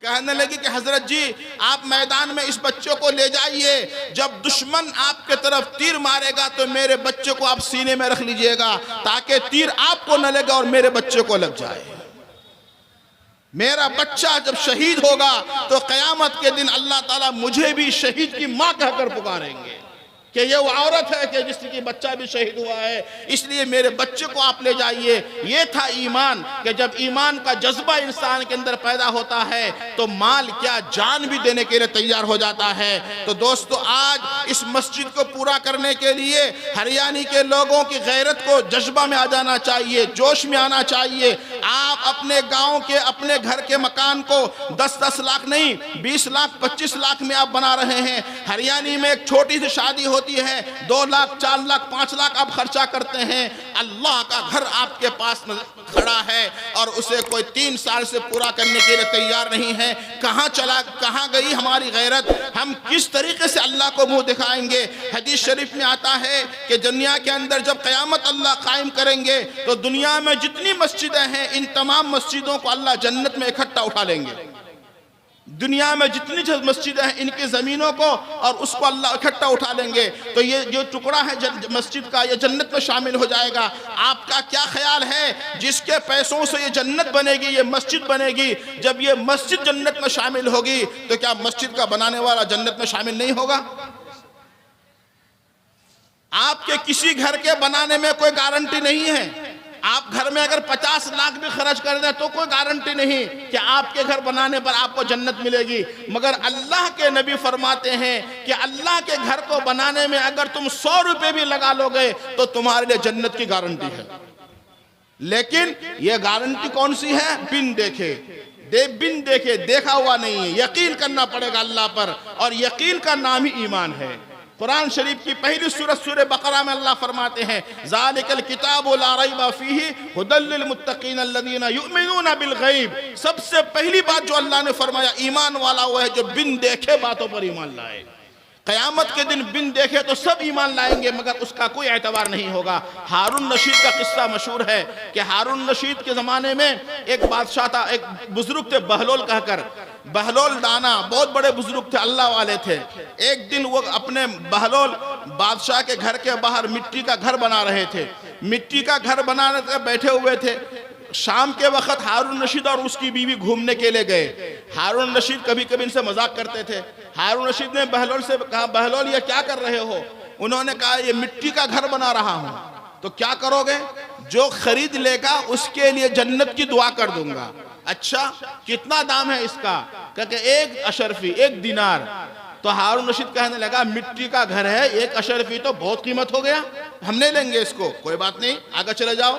कहने लगी कि हजरत जी आप मैदान में इस बच्चे को ले जाइए, जब दुश्मन आपके तरफ तीर मारेगा तो मेरे बच्चे को आप सीने में रख लीजिएगा ताकि तीर आपको न लगे और मेरे बच्चे को लग जाए। मेरा बच्चा जब शहीद होगा तो क़यामत के दिन अल्लाह ताला मुझे भी शहीद की माँ कहकर पुकारेंगे कि ये वो औरत है कि जिसकी बच्चा भी शहीद हुआ है, इसलिए मेरे बच्चे को आप ले जाइए। ये था ईमान कि जब ईमान का जज्बा इंसान के अंदर पैदा होता है तो माल क्या जान भी देने के लिए तैयार हो जाता है। तो दोस्तों आज इस मस्जिद को पूरा करने के लिए हरियाणी के लोगों की गैरत को जज्बा में आ जाना चाहिए, जोश में आना चाहिए। आप अपने गाँव के अपने घर के मकान को 10-10 लाख नहीं 20 लाख 25 लाख में आप बना रहे हैं। हरियाणी में एक छोटी सी शादी होती है 2 लाख 4 लाख 5 लाख आप खर्चा करते हैं। अल्लाह का घर आपके पास खड़ा है और उसे कोई 3 साल से पूरा करने के लिए तैयार नहीं है। कहाँ गई हमारी गैरत? हम किस तरीके से अल्लाह को मुंह दिखाएंगे? हदीस शरीफ में आता है कि दुनिया के अंदर जब क़यामत अल्लाह कायम करेंगे तो दुनिया में जितनी मस्जिदें हैं इन तमाम मस्जिदों को अल्लाह जन्नत में इकट्ठा उठा लेंगे। दुनिया में जितनी मस्जिदें हैं इनकी ज़मीनों को और उसको अल्लाह इकट्ठा उठा लेंगे तो ये जो टुकड़ा है मस्जिद का ये जन्नत में शामिल हो जाएगा। आपका क्या ख्याल है जिसके पैसों से ये जन्नत बनेगी, ये मस्जिद बनेगी, जब ये मस्जिद जन्नत में शामिल होगी तो क्या मस्जिद का बनाने वाला जन्नत में शामिल नहीं होगा? आपके किसी घर के बनाने में कोई गारंटी नहीं है। आप घर में अगर 50 लाख भी खर्च कर दें तो कोई गारंटी नहीं कि आपके घर बनाने पर आपको जन्नत मिलेगी। मगर अल्लाह के नबी फरमाते हैं कि अल्लाह के घर को बनाने में अगर तुम 100 रुपए भी लगा लोगे तो तुम्हारे लिए जन्नत की गारंटी है। लेकिन यह गारंटी कौन सी है? बिन देखे देखा हुआ नहीं है। यकीन करना पड़ेगा अल्लाह पर और यकीन का नाम ही ईमान है। कुरान शरीफ की पहली सूरत सूरह बकरा में अल्लाह फरमाते हैं ज़ालिकल किताबु ला रैब फीही हुदल लिल मुत्तकीन अल्लज़ीना युमिनूना बिल गैब। सबसे पहली बात जो अल्लाह ने फरमाया ईमान वाला वो है जो बिन देखे बातों पर ईमान लाए। क़यामत के दिन बिन देखे तो सब ईमान लाएंगे मगर उसका कोई एतबार नहीं होगा। हारून रशीद का किस्सा मशहूर है कि हारून रशीद के ज़माने में एक बादशाह था, एक बुजुर्ग थे बहलोल कहकर। बहलोल दाना बहुत बड़े बुजुर्ग थे, अल्लाह वाले थे। एक दिन वो अपने बहलोल बादशाह के घर के बाहर मिट्टी का घर बना रहे थे। मिट्टी का घर बनाने के बैठे हुए थे। शाम के वक्त हारून रशीद और उसकी बीवी घूमने के लिए गए। हारून रशीद कभी कभी इनसे मजाक करते थे। हारून रशीद ने बहलोल से कहा बहलोल ये क्या कर रहे हो? उन्होंने कहा ये मिट्टी का घर बना रहा हूँ। तो क्या करोगे? जो खरीद लेगा उसके लिए जन्नत की दुआ कर दूंगा। अच्छा कितना दाम है इसका? कहते 1 अशरफी 1 दिनार। तो हारून रशीद कहने लगा मिट्टी का घर है 1 अशरफी तो बहुत कीमत हो गया, हम नहीं लेंगे इसको। कोई बात नहीं आगे चले जाओ।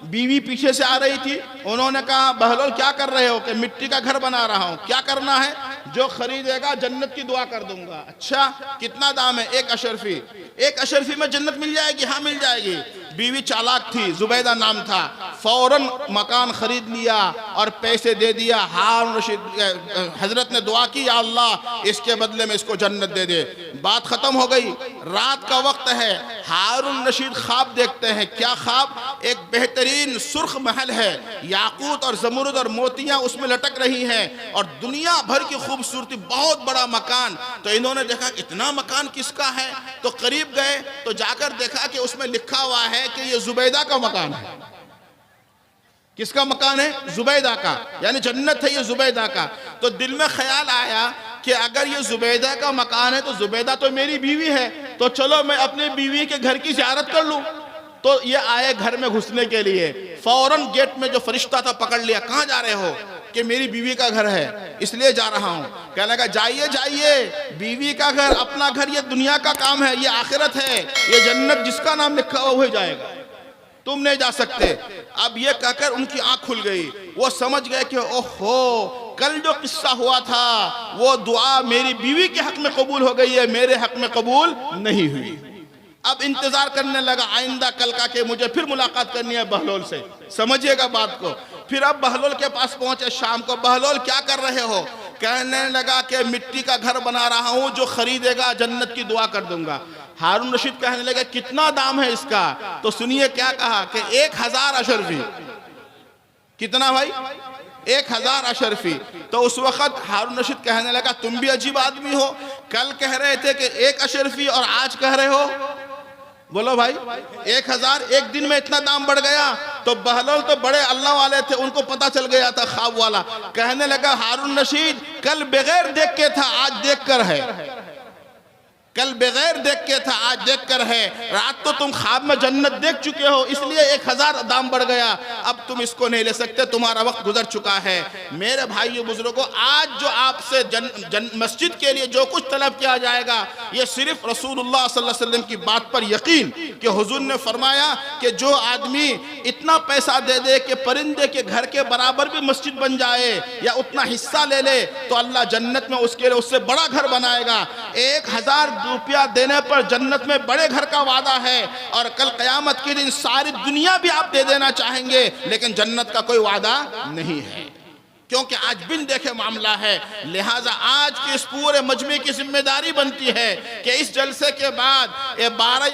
बीवी पीछे से आ रही थी। उन्होंने कहा बहलोल क्या कर रहे हो? कि मिट्टी का घर बना रहा हूँ। क्या करना है? जो खरीदेगा जन्नत की दुआ कर दूंगा। अच्छा कितना दाम है? 1 अशरफी। 1 अशरफी में जन्नत मिल जाएगी? हाँ मिल जाएगी। बीवी चालाक थी, जुबैदा नाम था, फौरन मकान खरीद लिया और पैसे दे दिया। हारून रशीद हजरत ने दुआ की या अल्लाह इसके बदले में इसको जन्नत दे दे। बात खत्म हो गई। रात का वक्त है। हारून रशीद ख्वाब देखते हैं। क्या ख्वाब? एक बेहतरीन सुर्ख महल है, याकूत और जमुरुद और मोतियां उसमें लटक रही हैं और दुनिया भर की खूबसूरती, बहुत बड़ा मकान। तो इन्होंने देखा इतना मकान किसका है? तो करीब गए तो जाकर देखा कि उसमें लिखा हुआ है कि ये जुबैदा का मकान है। किसका मकान है? जुबैदा का, यानी जन्नत है ये जुबैदा का। तो दिल में ख्याल आया कि अगर ये जुबैदा का मकान है तो जुबैदा तो मेरी बीवी है, तो चलो मैं अपनी बीवी के घर की ज़ियारत कर लूं। तो ये आए घर में घुसने के लिए। फौरन गेट में जो फरिश्ता था पकड़ लिया। कहाँ जा रहे हो? कि मेरी बीवी का घर है इसलिए जा रहा हूँ। कहने लगा जाइए जाइए, बीवी का घर अपना घर ये दुनिया का काम है, ये आखिरत है, ये जन्नत जिसका नाम लिखा हुआ वही जाएगा, तुम नहीं जा सकते। अब ये कहकर उनकी आंख खुल गई। वो समझ गए कि ओहो कल जो किस्सा हुआ था वो दुआ मेरी बीवी के हक में कबूल हो गई है, मेरे हक में कबूल नहीं हुई। अब इंतजार करने लगा आइंदा कल का कि मुझे फिर मुलाकात करनी है बहलोल से। समझिएगा बात को। फिर अब बहलोल के पास पहुंचे शाम को। बहलोल क्या कर रहे हो? कहने लगा कि मिट्टी का घर बना रहा हूं, जो खरीदेगा जन्नत की दुआ कर दूंगा। हारून रशीद कहने लगे कितना दाम है इसका? तो सुनिए क्या कहा कि 1000 अशरफी। कितना भाई? 1000 अशरफी। तो उस वक्त हारून रशीद कहने लगा तुम भी अजीब आदमी हो, कल कह रहे थे कि 1 अशरफी और आज कह रहे हो, बोलो भाई 1000, एक दिन में इतना दाम बढ़ गया। तो बहलोल तो बड़े अल्लाह वाले थे, उनको पता चल गया था ख्वाब वाला। कहने लगा हारून रशीद कल बगैर देख के था, आज देख कर है। कल बगैर देख के था, आज देख कर है। रात तो तुम ख्वाब में जन्नत देख चुके हो, इसलिए 1000 दाम बढ़ गया। अब तुम इसको नहीं ले सकते, तुम्हारा वक्त गुजर चुका है। मेरे भाइयों बुजुर्गों, आज जो आपसे मस्जिद के लिए जो कुछ तलब किया जाएगा, ये सिर्फ रसूलुल्लाह सल्लल्लाहु अलैहि वसल्लम की बात पर यकीन कि हुजूर ने फरमाया कि जो आदमी इतना पैसा दे दे कि परिंदे के घर के बराबर भी मस्जिद बन जाए या उतना हिस्सा ले ले, तो अल्लाह जन्नत में उसके लिए उससे बड़ा घर बनाएगा। 1000 रुपया देने पर जन्नत में बड़े घर का वादा है। और कल क़यामत के दिन सारी दुनिया भी आप दे देना चाहेंगे, लेकिन जन्नत का कोई वादा नहीं है, क्योंकि आज बिन देखे मामला है। लिहाजा आज के इस पूरे मजमे की जिम्मेदारी बनती है कि इस जलसे के बाद ये 12